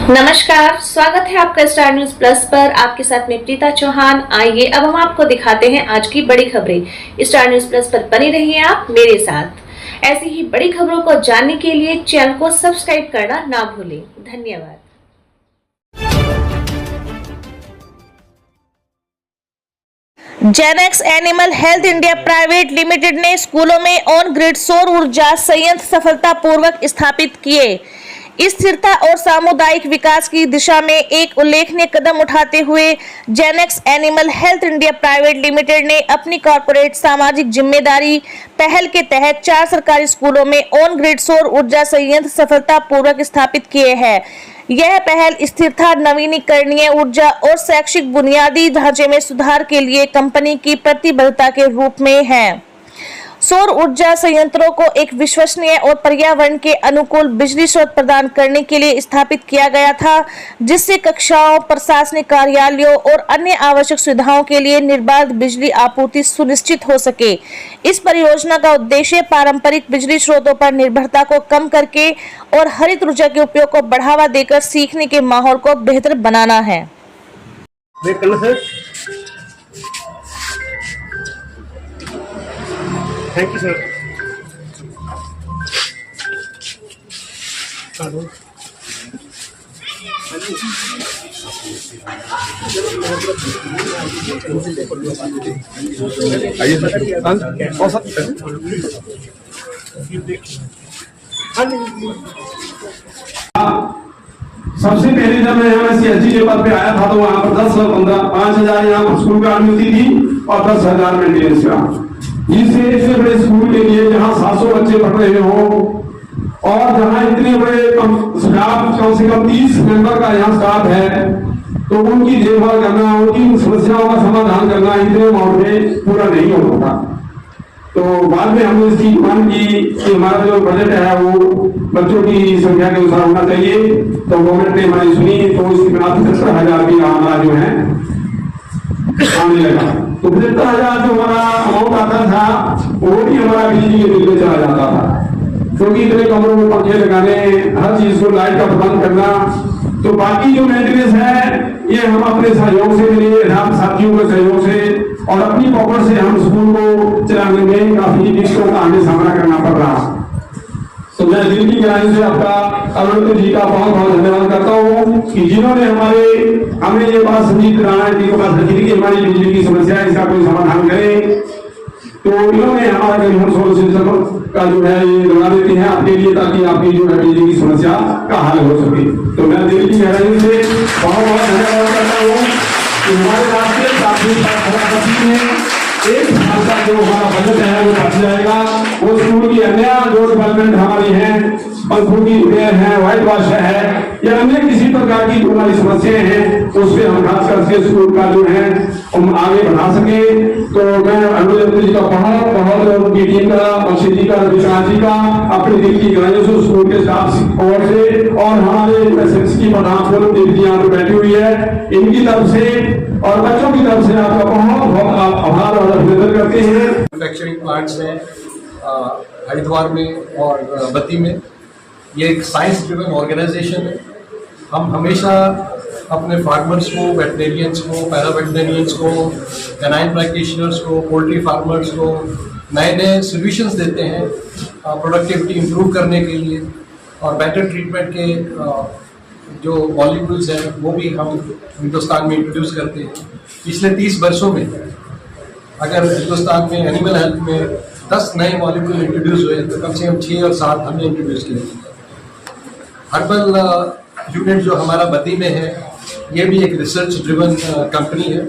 नमस्कार, स्वागत है आपका स्टार न्यूज प्लस पर। आपके साथ में प्रीता चौहान। आइए अब हम आपको दिखाते हैं आज की बड़ी खबरें। स्टार न्यूज प्लस पर बने रहिए आप मेरे साथ। ऐसी ही बड़ी खबरों को जानने के लिए चैनल को सब्सक्राइब करना ना भूलें। धन्यवाद। Genex animal health India private limited ने स्कूलों में ऑन ग्रिड सौर ऊर्जा संयंत्र सफलतापूर्वक स्थापित किए। स्थिरता और सामुदायिक विकास की दिशा में एक उल्लेखनीय कदम उठाते हुए Genex animal health India private limited ने अपनी कॉर्पोरेट सामाजिक जिम्मेदारी पहल के तहत 4 सरकारी स्कूलों में ऑन ग्रिड सौर ऊर्जा संयंत्र सफलतापूर्वक स्थापित किए हैं। यह पहल स्थिरता, नवीनीकरणीय ऊर्जा और शैक्षिक बुनियादी ढांचे में सुधार के लिए कंपनी की प्रतिबद्धता के रूप में है। सौर ऊर्जा संयंत्रों को एक विश्वसनीय और पर्यावरण के अनुकूल बिजली स्रोत प्रदान करने के लिए स्थापित किया गया था, जिससे कक्षाओं, प्रशासनिक कार्यालयों और अन्य आवश्यक सुविधाओं के लिए निर्बाध बिजली आपूर्ति सुनिश्चित हो सके। इस परियोजना का उद्देश्य पारंपरिक बिजली स्रोतों पर निर्भरता को कम करके और हरित ऊर्जा के उपयोग को बढ़ावा देकर सीखने के माहौल को बेहतर बनाना है। Thank you sir. आइए सर। और सर सबसे पहले जब मैं यहाँ CSG के पद पे आया था तो वहाँ पर 5,000 यहाँ पर स्कूल का अनुमति थी और 10,000 मेंटेनेंस का। इससे बड़े स्कूल के लिए जहाँ 700 बच्चे पढ़ रहे हो और जहाँ इतने बड़े स्टाफ, कम से कम 30 मेंबर का यहाँ स्टाफ है, तो उनकी देखभाल करना, उनकी समस्याओं का समाधान करना इतने अमाउंट में पूरा नहीं हो पाता। तो बाद में हमने इसकी मांग की कि हमारा जो बजट है वो बच्चों की संख्या के अनुसार होना चाहिए। तो गवर्नमेंट ने हमारी सुनी, तो इसकी बना 75,000 की हमारा जो है आने लगा। तो 75,000 जो हमारा अमाउंट आता था वो भी हमारा बिजली के बिल में चला जाता था, क्योंकि इतने कमरों में पंखे लगाने, हर चीज को लाइट का प्रबंध करना। तो बाकी जो मेंटेनेंस है ये हम अपने सहयोग से मिले, साथियों के सहयोग से और अपनी पॉकेट से हम स्कूल को चलाने में काफी दिक्कतों का हमें सामना करना पड़ रहा। तो मैं दिल की गहराई से आपका अरुण जी का बहुत बहुत धन्यवाद करता हूँ कि जिन्होंने हमें ये बात समझी राणा जी के पास रखी थी कि हमारी बिजली की समस्या है, इसका कोई समाधान करें। तो इन्होंने हमारा टेलीफोन सोलर सिस्टम का जो है ये लगा देते हैं आपके लिए, ताकि आपकी जो है बिजली की समस्या का हल हो सके। तो मैं दिल की गहराई से बहुत बहुत धन्यवाद करता हूँ कि हमारे राष्ट्रीय प्राथमिकता 1 साल का जो हमारा बजट है वो बच जाएगा। वो स्कूल की अन्य जो डेवलपमेंट हमारी है, पंखों की रिपेयर है, व्हाइट वॉश है या अन्य किसी प्रकार की जो हमारी समस्याएं हैं उस पर हम खास करके स्कूल का जो है हम आगे बढ़ा सके। तो मैं अनुज जी का बहुत बहुत उनकी टीम का, बंशी जी का, विश्वनाथ जी का अपनी दिल की गहराइयों से स्कूल के स्टाफ और से और हमारे की प्रधान देवी यहाँ पे बैठी हुई है, इनकी तरफ से और बच्चों की तरफ से आपका बहुत बहुत आभार और अभिनंदन करते हैं। मैन्युफैक्चरिंग प्लांट्स हैं हरिद्वार में और बत्ती में। ये एक साइंस ड्रिवन ऑर्गेनाइजेशन है। हम हमेशा अपने फार्मर्स को, वेटनेरियंस को, पैरा वेटनेरियंस को, कैनाइन प्रैक्टिशनर्स को, पोल्ट्री फार्मर्स को नए नए सोल्यूशंस देते हैं प्रोडक्टिविटी इंप्रूव करने के लिए और बेटर ट्रीटमेंट के जो मॉलिक्यूल्स हैं वो भी हम हिंदुस्तान में इंट्रोड्यूस करते हैं। पिछले 30 वर्षों में अगर हिंदुस्तान में एनिमल हेल्थ में 10 नए मॉलिक्यूल इंट्रोड्यूस हुए तो कम से कम 6 और 7 हमने इंट्रोड्यूस किए। हर्बल यूनिट जो हमारा बद्दी में है ये भी एक रिसर्च ड्रिवन कंपनी है।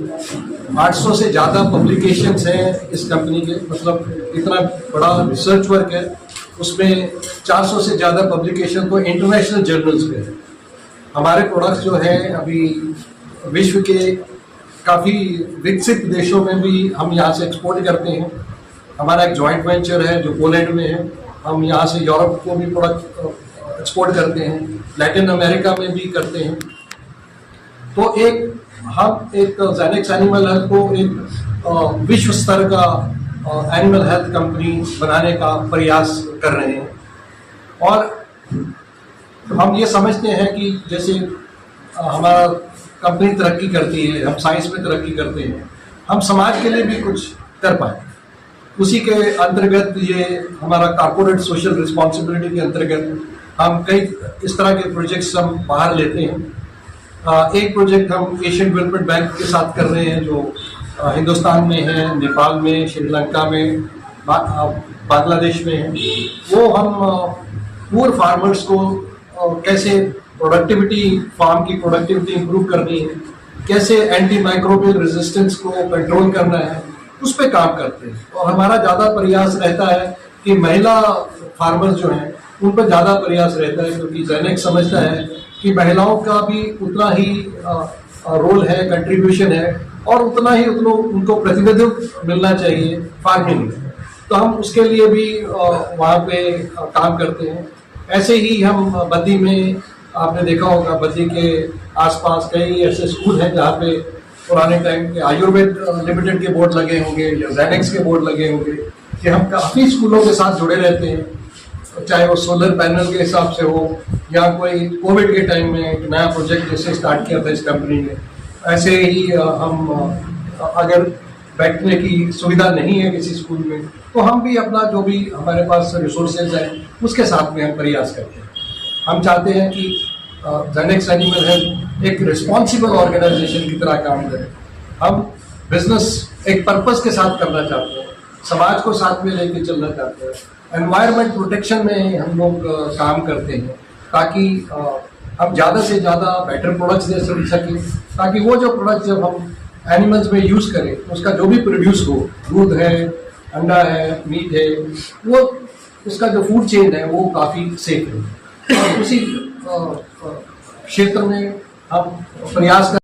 800 से ज़्यादा पब्लिकेशंस हैं इस कंपनी के, मतलब इतना बड़ा रिसर्च वर्क है। उसमें 400 से ज़्यादा पब्लिकेशन तो इंटरनेशनल जर्नल्स पे है। हमारे प्रोडक्ट्स जो है अभी विश्व के काफ़ी विकसित देशों में भी हम यहाँ से एक्सपोर्ट करते हैं। हमारा एक जॉइंट वेंचर है जो पोलैंड में है। हम यहाँ से यूरोप को भी प्रोडक्ट एक्सपोर्ट करते हैं, लैटिन अमेरिका में भी करते हैं। तो हम एक जेनेक्स एनिमल हेल्थ को एक विश्व स्तर का एनिमल हेल्थ कंपनी बनाने का प्रयास कर रहे हैं। और हम ये समझते हैं कि जैसे हमारा कंपनी तरक्की करती है, हम साइंस में तरक्की करते हैं, हम समाज के लिए भी कुछ कर पाए। उसी के अंतर्गत ये हमारा कॉर्पोरेट सोशल रिस्पॉन्सिबिलिटी के अंतर्गत हम कई इस तरह के प्रोजेक्ट्स हम बाहर लेते हैं। एक प्रोजेक्ट हम एशियन डेवलपमेंट बैंक के साथ कर रहे हैं जो हिंदुस्तान में है, नेपाल में, श्रीलंका में, बांग्लादेश में है। वो हम पुअर फार्मर्स को कैसे प्रोडक्टिविटी, फार्म की प्रोडक्टिविटी इंप्रूव करनी है, कैसे एंटी माइक्रोबियल रेजिस्टेंस को कंट्रोल करना है, उस पर काम करते हैं। और हमारा ज़्यादा प्रयास रहता है कि महिला फार्मर्स जो हैं उन पर ज़्यादा प्रयास रहता है, क्योंकि जेनेक्स समझता है कि महिलाओं का भी उतना ही रोल है, कंट्रीब्यूशन है, और उतना ही उनको प्रतिनिधित्व मिलना चाहिए फार्मिंग में। तो हम उसके लिए भी वहाँ पे काम करते हैं। ऐसे ही हम बद्दी में, आपने देखा होगा बद्दी के आसपास कई ऐसे स्कूल हैं जहाँ पे पुराने टाइम के आयुर्वेद लिमिटेड के बोर्ड लगे होंगे या जेनेक्स के बोर्ड लगे होंगे, कि हम काफ़ी स्कूलों के साथ जुड़े रहते हैं, चाहे वो सोलर पैनल के हिसाब से हो या कोई कोविड के टाइम में एक नया प्रोजेक्ट जैसे स्टार्ट किया था इस कंपनी ने। ऐसे ही हम अगर बैठने की सुविधा नहीं है किसी स्कूल में, तो हम भी अपना जो भी हमारे पास रिसोर्सेज हैं उसके साथ में हम प्रयास करते हैं। हम चाहते हैं कि जेनेक्स एनिमल हेल्थ एक रिस्पॉन्सिबल ऑर्गेनाइजेशन की तरह काम करे। हम बिजनेस एक पर्पस के साथ करना चाहते हैं, समाज को साथ में लेके चलना चाहते हैं, एनवायरनमेंट प्रोटेक्शन में हम लोग काम करते हैं, ताकि हम ज़्यादा से ज़्यादा बेटर प्रोडक्ट्स दे सकें, ताकि वो जो प्रोडक्ट जब हम एनिमल्स में यूज़ करें, उसका जो भी प्रोड्यूस हो, दूध है, अंडा है, मीट है, वो उसका जो फूड चेन है वो काफ़ी सेफ है। और उसी क्षेत्र में हम प्रयास